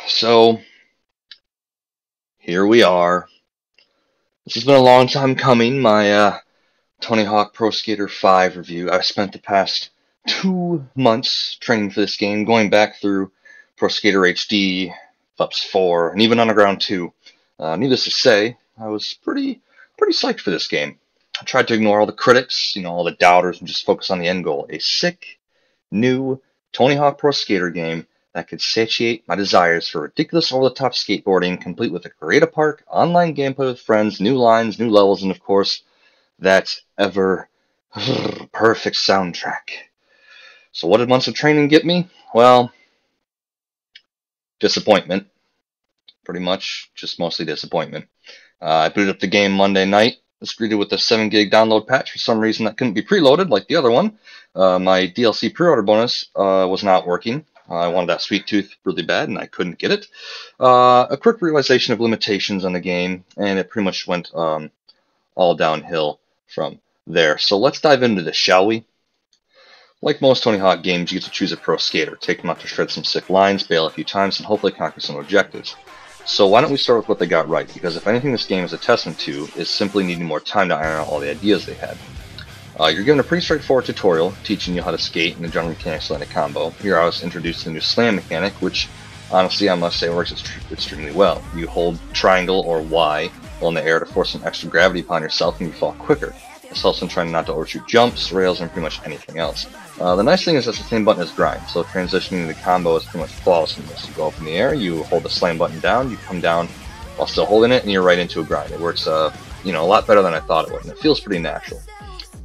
So, here we are. This has been a long time coming, my Tony Hawk Pro Skater 5 review. I've spent the past 2 months training for this game, going back through Pro Skater HD, THPS 4, and even Underground 2. Needless to say, I was pretty psyched for this game. I tried to ignore all the critics, all the doubters, and just focus on the end goal. A sick, new Tony Hawk Pro Skater game that could satiate my desires for ridiculous over-the-top skateboarding, complete with a create a park, online gameplay with friends, new lines, new levels, and of course, that ever perfect soundtrack. So what did months of training get me? Well, disappointment. Pretty much, just mostly disappointment. I booted up the game Monday night. Was greeted with a 7 gig download patch for some reason that couldn't be preloaded like the other one. My DLC pre-order bonus was not working. I wanted that sweet tooth really bad, and I couldn't get it. A quick realization of limitations on the game, and it pretty much went all downhill from there. So let's dive into this, shall we? Like most Tony Hawk games, you get to choose a pro skater, take them out to shred some sick lines, bail a few times, and hopefully conquer some objectives. So why don't we start with what they got right, because if anything this game is a testament to is simply needing more time to iron out all the ideas they had. You're given a pretty straightforward tutorial teaching you how to skate and the general mechanics of the combo. Here I was introduced to the new slam mechanic, which honestly I must say works extremely well. You hold triangle or Y while in the air to force some extra gravity upon yourself and you fall quicker. This helps in trying not to overshoot jumps, rails, and pretty much anything else. The nice thing is that's the same button as grind, so transitioning the combo is pretty much flawless in this. You go up in the air, you hold the slam button down, you come down while still holding it, and you're right into a grind. It works a lot better than I thought it would, and it feels pretty natural.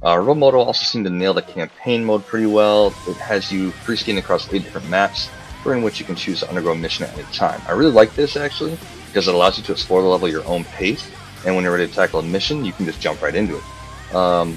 Robomoto also seemed to nail the campaign mode pretty well. It has you free skating across 8 different maps, during which you can choose to undergo a mission at any time. I really like this actually, because it allows you to explore the level at your own pace, and when you're ready to tackle a mission, you can just jump right into it.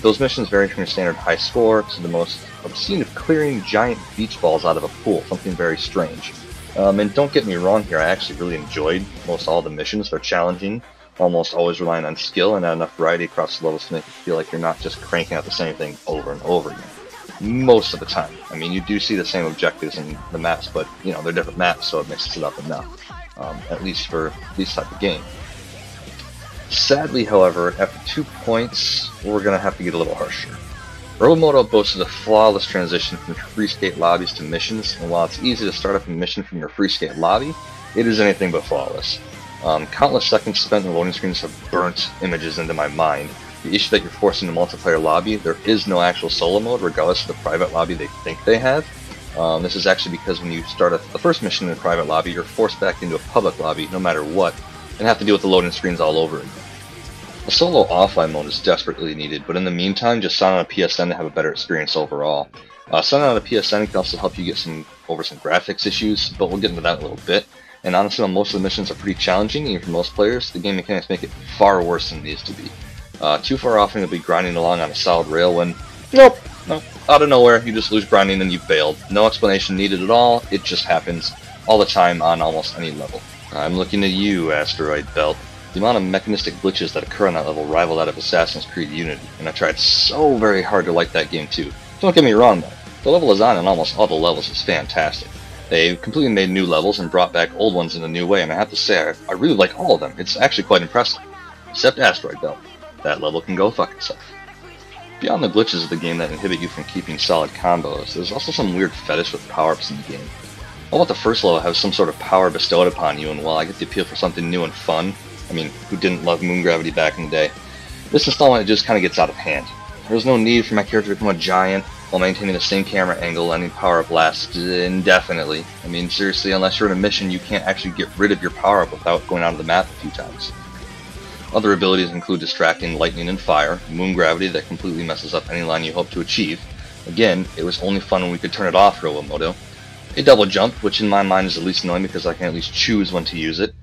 Those missions vary from your standard high score to the most obscene of clearing giant beach balls out of a pool, something very strange. And don't get me wrong here, I actually really enjoyed most all the missions. They're challenging, almost always relying on skill and not enough variety across the levels to make it feel like you're not just cranking out the same thing over and over again. Most of the time. I mean, you do see the same objectives in the maps, but, they're different maps, so it mixes it up enough, at least for this type of game. Sadly, however, after 2 points, we're going to have to get a little harsher. Robomoto boasted a flawless transition from free skate lobbies to missions, and while it's easy to start up a mission from your free skate lobby, it is anything but flawless. Countless seconds spent in loading screens have burnt images into my mind. The issue that you're forced into multiplayer lobby, there is no actual solo mode, regardless of the private lobby they think they have. This is actually because when you start the first mission in a private lobby, you're forced back into a public lobby no matter what, and have to deal with the loading screens all over again. A solo offline mode is desperately needed, but in the meantime, just sign on a PSN to have a better experience overall. Signing on a PSN can also help you get over some graphics issues, but we'll get into that in a little bit. And honestly, while most of the missions are pretty challenging, even for most players, the game mechanics make it far worse than it needs to be. Too far often you'll be grinding along on a solid rail when, nope, out of nowhere, you just lose grinding and you've bailed. No explanation needed at all, it just happens all the time on almost any level. I'm looking at you, Asteroid Belt. The amount of mechanistic glitches that occur on that level rival that of Assassin's Creed Unity, and I tried so very hard to like that game too. Don't get me wrong though, the level design on almost all the levels is fantastic. They completely made new levels and brought back old ones in a new way, and I have to say, I really like all of them. It's actually quite impressive. Except Asteroid Belt. That level can go fuck itself. Beyond the glitches of the game that inhibit you from keeping solid combos, there's also some weird fetish with power-ups in the game. I'll let the first level have some sort of power bestowed upon you, and while I get the appeal for something new and fun, I mean, who didn't love moon gravity back in the day? This installment it just kind of gets out of hand. There's no need for my character to become a giant while maintaining the same camera angle, letting power-up last indefinitely. I mean, seriously, unless you're in a mission, you can't actually get rid of your power-up without going out of the map a few times. Other abilities include distracting lightning and fire, moon gravity that completely messes up any line you hope to achieve. Again, it was only fun when we could turn it off, Robomoto. A double jump, which in my mind is the least annoying because I can at least choose when to use it.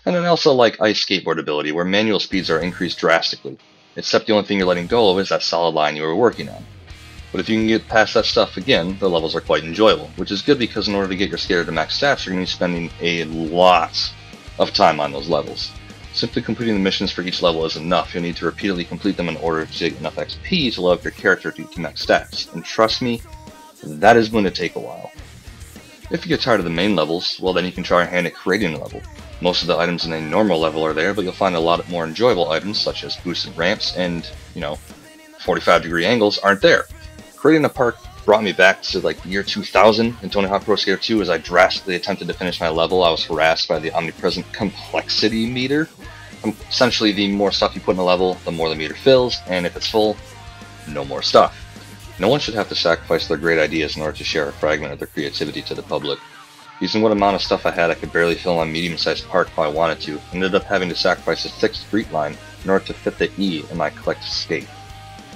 And then also like ice skateboard ability, where manual speeds are increased drastically, except the only thing you're letting go of is that solid line you were working on. But if you can get past that stuff again, the levels are quite enjoyable, which is good because in order to get your skater to max stats, you're going to be spending a lot of time on those levels. Simply completing the missions for each level is enough. You'll need to repeatedly complete them in order to get enough XP to level up your character to max stats. And trust me, that is going to take a while. If you get tired of the main levels, well then you can try your hand at creating a level. Most of the items in a normal level are there, but you'll find a lot more enjoyable items such as boosted ramps and, 45-degree angles aren't there. Creating a park brought me back to like the year 2000 in Tony Hawk Pro Skater 2 as I drastically attempted to finish my level. I was harassed by the omnipresent complexity meter. Essentially, the more stuff you put in a level, the more the meter fills, and if it's full, no more stuff. No one should have to sacrifice their great ideas in order to share a fragment of their creativity to the public. Using what amount of stuff I had, I could barely fill my medium-sized park if I wanted to, and ended up having to sacrifice a thick street line in order to fit the E in my collect skate.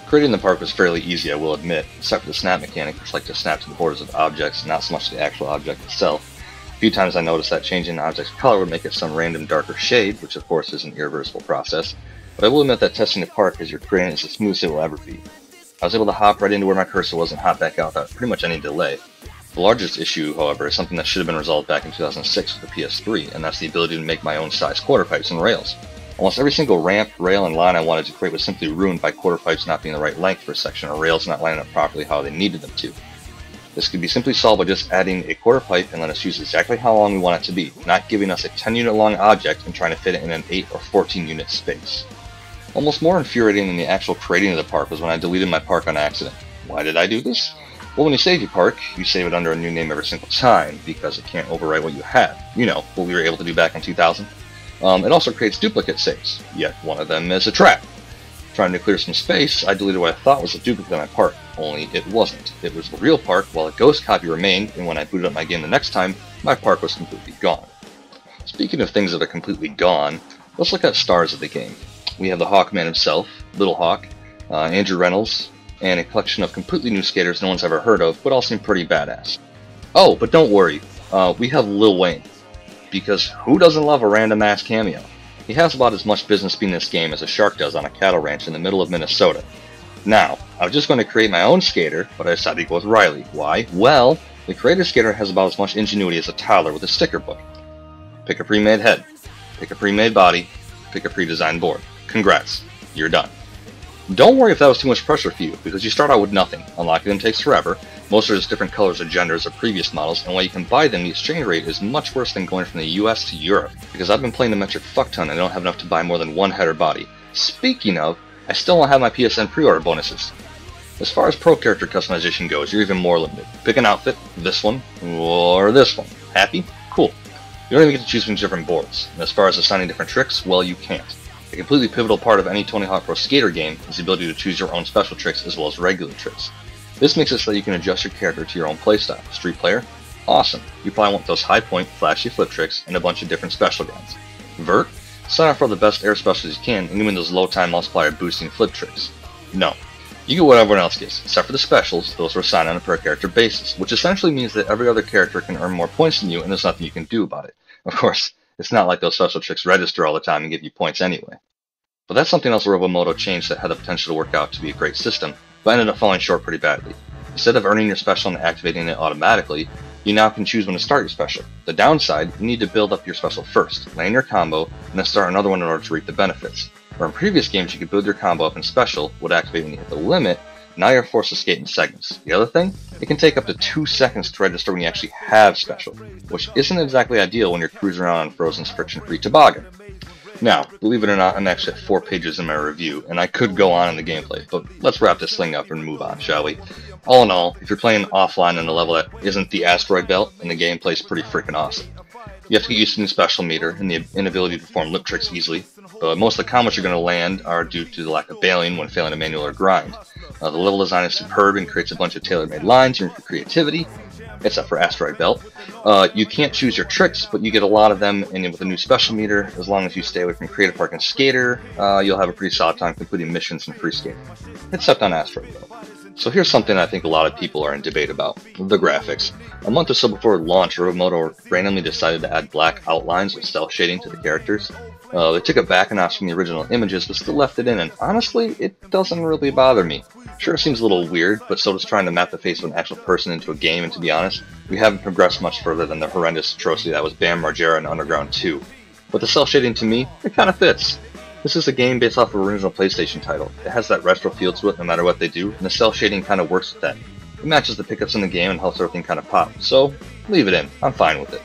Creating the park was fairly easy, I will admit, except for the snap mechanic, which liked to snap to the borders of objects, not so much the actual object itself. A few times I noticed that changing the object's color would make it some random darker shade, which of course is an irreversible process, but I will admit that testing the park as you're creating is as smooth as it will ever be. I was able to hop right into where my cursor was and hop back out without pretty much any delay. The largest issue, however, is something that should have been resolved back in 2006 with the PS3, and that's the ability to make my own size quarter pipes and rails. Almost every single ramp, rail, and line I wanted to create was simply ruined by quarter pipes not being the right length for a section or rails not lining up properly how they needed them to. This could be simply solved by just adding a quarter pipe and let us use exactly how long we want it to be, not giving us a 10-unit long object and trying to fit it in an 8 or 14-unit space. Almost more infuriating than the actual creating of the park was when I deleted my park on accident. Why did I do this? Well, when you save your park, you save it under a new name every single time, because it can't overwrite what you had. You know, what we were able to do back in 2000. It also creates duplicate saves, yet one of them is a trap. Trying to clear some space, I deleted what I thought was a duplicate of my park, only it wasn't. It was the real park, while a ghost copy remained, and when I booted up my game the next time, my park was completely gone. Speaking of things that are completely gone, let's look at stars of the game. We have the Hawkman himself, Little Hawk, Andrew Reynolds, and a collection of completely new skaters no one's ever heard of, but all seem pretty badass. Oh, but don't worry, we have Lil Wayne. Because who doesn't love a random ass cameo? He has about as much business being in this game as a shark does on a cattle ranch in the middle of Minnesota. Now, I was just going to create my own skater, but I decided to go with Riley. Why? Well, the creator skater has about as much ingenuity as a toddler with a sticker book. Pick a pre-made head, pick a pre-made body, pick a pre-designed board. Congrats, you're done. Don't worry if that was too much pressure for you, because you start out with nothing. Unlocking them takes forever. Most are just different colors or genders of previous models, and while you can buy them, the exchange rate is much worse than going from the US to Europe, because I've been playing the metric fuckton and I don't have enough to buy more than one head or body. Speaking of, I still don't have my PSN pre-order bonuses. As far as pro character customization goes, you're even more limited. Pick an outfit, this one, or this one. Happy? Cool. You don't even get to choose from different boards, and as far as assigning different tricks, well, you can't. A completely pivotal part of any Tony Hawk Pro Skater game is the ability to choose your own special tricks as well as regular tricks. This makes it so that you can adjust your character to your own playstyle. Street player? Awesome. You probably want those high point, flashy flip tricks and a bunch of different special guns. Vert? Sign up for the best air specials you can and give me those low time multiplier boosting flip tricks. No. You get what everyone else gets, except for the specials. Those are assigned on a per character basis, which essentially means that every other character can earn more points than you and there's nothing you can do about it. Of course, it's not like those special tricks register all the time and give you points anyway. But that's something else Robomoto changed that had the potential to work out to be a great system, but ended up falling short pretty badly. Instead of earning your special and activating it automatically, you now can choose when to start your special. The downside, you need to build up your special first, land your combo, and then start another one in order to reap the benefits. Where in previous games you could build your combo up in special, would activate when you hit the limit, now you're forced to skate in segments. The other thing, it can take up to 2 seconds to register when you actually have special, which isn't exactly ideal when you're cruising around on Frozen's friction-free toboggan. Now, believe it or not, I'm actually at 4 pages in my review, and I could go on in the gameplay, but let's wrap this thing up and move on, shall we? All in all, if you're playing offline on a level that isn't the asteroid belt, then the gameplay is pretty freaking awesome. You have to get used to the special meter and the inability to perform lip tricks easily, but most of the combos you're going to land are due to the lack of bailing when failing a manual or grind. The level design is superb and creates a bunch of tailor-made lines, room for creativity, except for Asteroid Belt. You can't choose your tricks, but you get a lot of them, and with a new special meter, as long as you stay away from Creative Park and Skater, you'll have a pretty solid time completing missions and free skating, except on Asteroid Belt. So here's something I think a lot of people are in debate about, the graphics. A month or so before launch, Robomoto randomly decided to add black outlines with stealth shading to the characters. They took it back a notch from the original images, but still left it in, and honestly, it doesn't really bother me. Sure, it seems a little weird, but so does trying to map the face of an actual person into a game, and to be honest, we haven't progressed much further than the horrendous atrocity that was Bam Margera in Underground 2. But the cel shading to me, it kind of fits. This is a game based off of an original PlayStation title. It has that retro feel to it no matter what they do, and the cel shading kind of works with that. It matches the pickups in the game and helps everything kind of pop, so leave it in. I'm fine with it.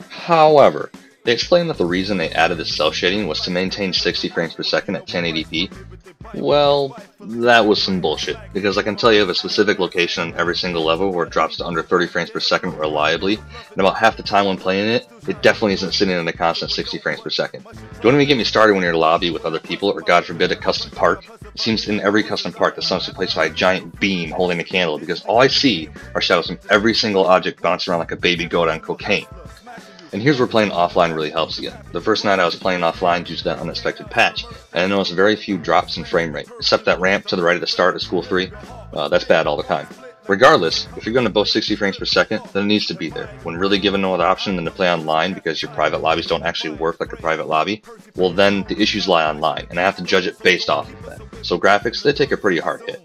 However, they explained that the reason they added this cell shading was to maintain 60 frames per second at 1080p. Well, that was some bullshit, because I can tell you of a specific location on every single level where it drops to under 30 frames per second reliably, and about half the time when playing it, it definitely isn't sitting in a constant 60 frames per second. Don't even get me started when you're in a lobby with other people, or God forbid a custom park. It seems in every custom park that someone's replaced by a giant beam holding a candle, because all I see are shadows from every single object bouncing around like a baby goat on cocaine. And here's where playing offline really helps again. The first night I was playing offline due to that unexpected patch, and I noticed very few drops in frame rate, except that ramp to the right at the start of School 3. That's bad all the time. Regardless, if you're going to boast 60 frames per second, then it needs to be there. When really given no other option than to play online because your private lobbies don't actually work like a private lobby, well then the issues lie online, and I have to judge it based off of that. So graphics, they take a pretty hard hit.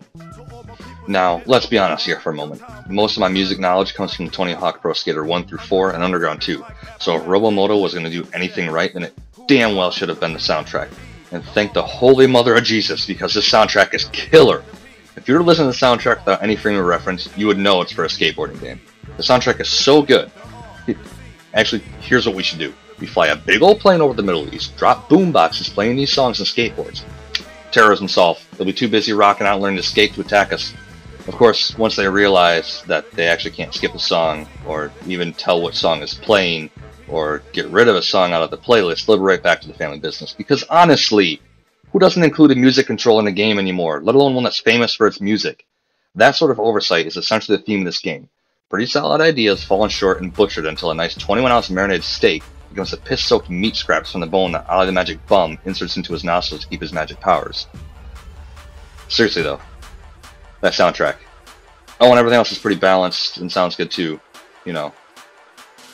Now, let's be honest here for a moment. Most of my music knowledge comes from Tony Hawk Pro Skater 1 through 4 and Underground 2, so if Robomoto was going to do anything right, then it damn well should have been the soundtrack. And thank the Holy Mother of Jesus, because this soundtrack is killer! If you were to listen to the soundtrack without any frame of reference, you would know it's for a skateboarding game. The soundtrack is so good. Actually, here's what we should do. We fly a big old plane over the Middle East, drop boomboxes playing these songs and skateboards. Terrorism solved. They'll be too busy rocking out and learning to skate to attack us. Of course, once they realize that they actually can't skip a song, or even tell what song is playing, or get rid of a song out of the playlist, they'll be right back to the family business. Because honestly, who doesn't include a music control in a game anymore, let alone one that's famous for its music? That sort of oversight is essentially the theme of this game. Pretty solid ideas fallen short and butchered until a nice 21-ounce marinated steak becomes the piss-soaked meat scraps from the bone that Ali the Magic Bum inserts into his nostrils to keep his magic powers. Seriously though, that soundtrack. Oh, and everything else is pretty balanced and sounds good too. You know,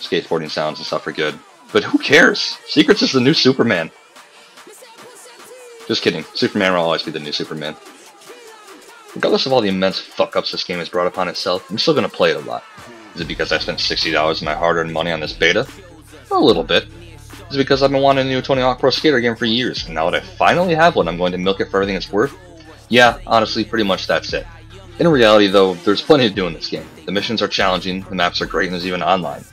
skateboarding sounds and stuff are good. But who cares? Secrets is the new Superman. Just kidding. Superman will always be the new Superman. Regardless of all the immense fuck-ups this game has brought upon itself, I'm still going to play it a lot. Is it because I spent $60 of my hard-earned money on this beta? A little bit. Is it because I've been wanting a new Tony Hawk Pro Skater game for years, and now that I finally have one, I'm going to milk it for everything it's worth? Yeah, honestly, pretty much that's it. In reality, though, there's plenty to do in this game. The missions are challenging, the maps are great, and there's even online.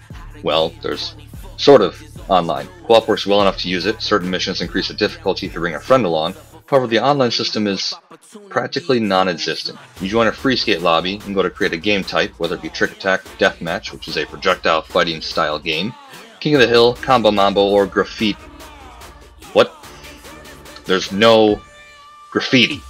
Well, there's sort of online. Co-op works well enough to use it. Certain missions increase the difficulty if you bring a friend along. However, the online system is practically non-existent. You join a free skate lobby and go to create a game type, whether it be Trick Attack, Deathmatch, which is a projectile fighting style game, King of the Hill, Combo Mambo, or Graffiti. What? There's no graffiti.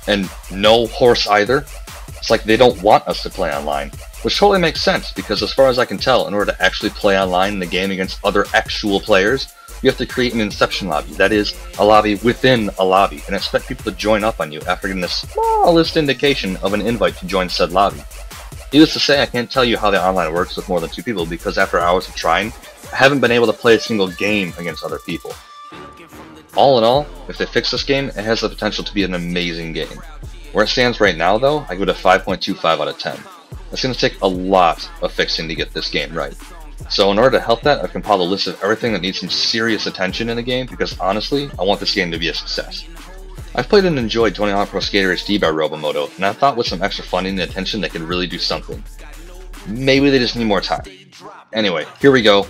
And no horse either. It's like they don't want us to play online. Which totally makes sense, because as far as I can tell, in order to actually play online in the game against other actual players, you have to create an inception lobby. That is, a lobby within a lobby, and expect people to join up on you after getting the smallest indication of an invite to join said lobby. Needless to say, I can't tell you how the online works with more than 2 people, because after hours of trying, I haven't been able to play a single game against other people. All in all, if they fix this game, it has the potential to be an amazing game. Where it stands right now, though, I give it a 5.25 out of 10. It's going to take a lot of fixing to get this game right. So in order to help that, I've compiled a list of everything that needs some serious attention in the game, because honestly, I want this game to be a success. I've played and enjoyed Tony Hawk Pro Skater HD by Robomoto, and I thought with some extra funding and attention they could really do something. Maybe they just need more time. Anyway, here we go.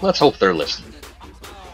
Let's hope they're listening.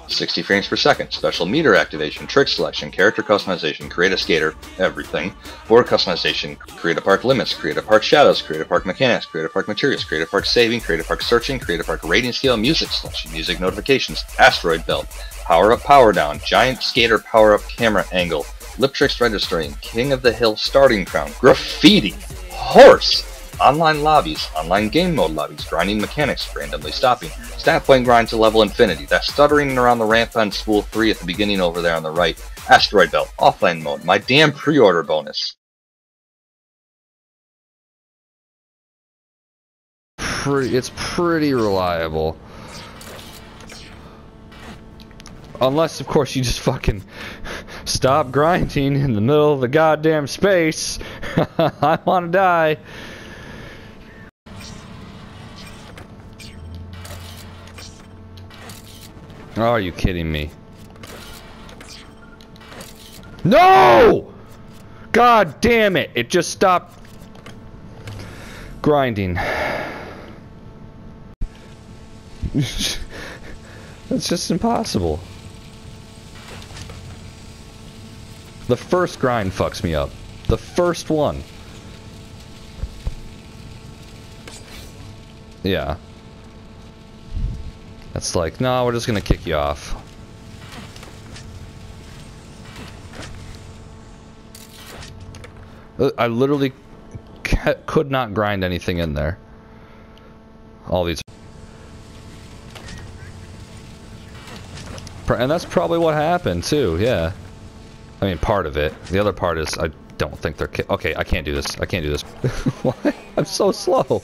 60 frames per second, special meter activation, trick selection, character customization, create a skater, everything, board customization, create a park limits, create a park shadows, create a park mechanics, create a park materials, create a park saving, create a park searching, create a park rating scale, music selection, music notifications, asteroid belt, power up, power down, giant skater power up camera angle, lip tricks registering, king of the hill starting crown, graffiti, horse, online lobbies, online game mode lobbies, grinding mechanics, randomly stopping, stat point grind to level infinity, that stuttering around the ramp on Spool 3 at the beginning over there on the right, asteroid belt, offline mode, my damn pre-order bonus. It's pretty reliable. Unless, of course, you just fucking stop grinding in the middle of the goddamn space. I want to die. Oh, are you kidding me? No! God damn it! It just stopped. grinding. It's just impossible. The first grind fucks me up. The first one. Yeah. It's like, no, we're just gonna kick you off. I literally could not grind anything in there. All these. And that's probably what happened too, yeah. I mean, part of it. The other part is I don't think they're okay, I can't do this. I can't do this. Why? I'm so slow.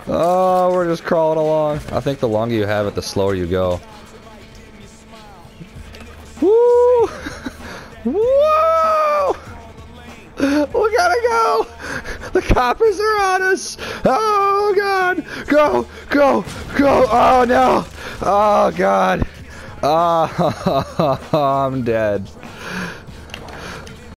Oh, we're just crawling along. I think the longer you have it, the slower you go. Woo! Whoa! We gotta go! The coppers are on us! Oh god! Go! Go! Go! Oh no! Oh god! Oh, I'm dead.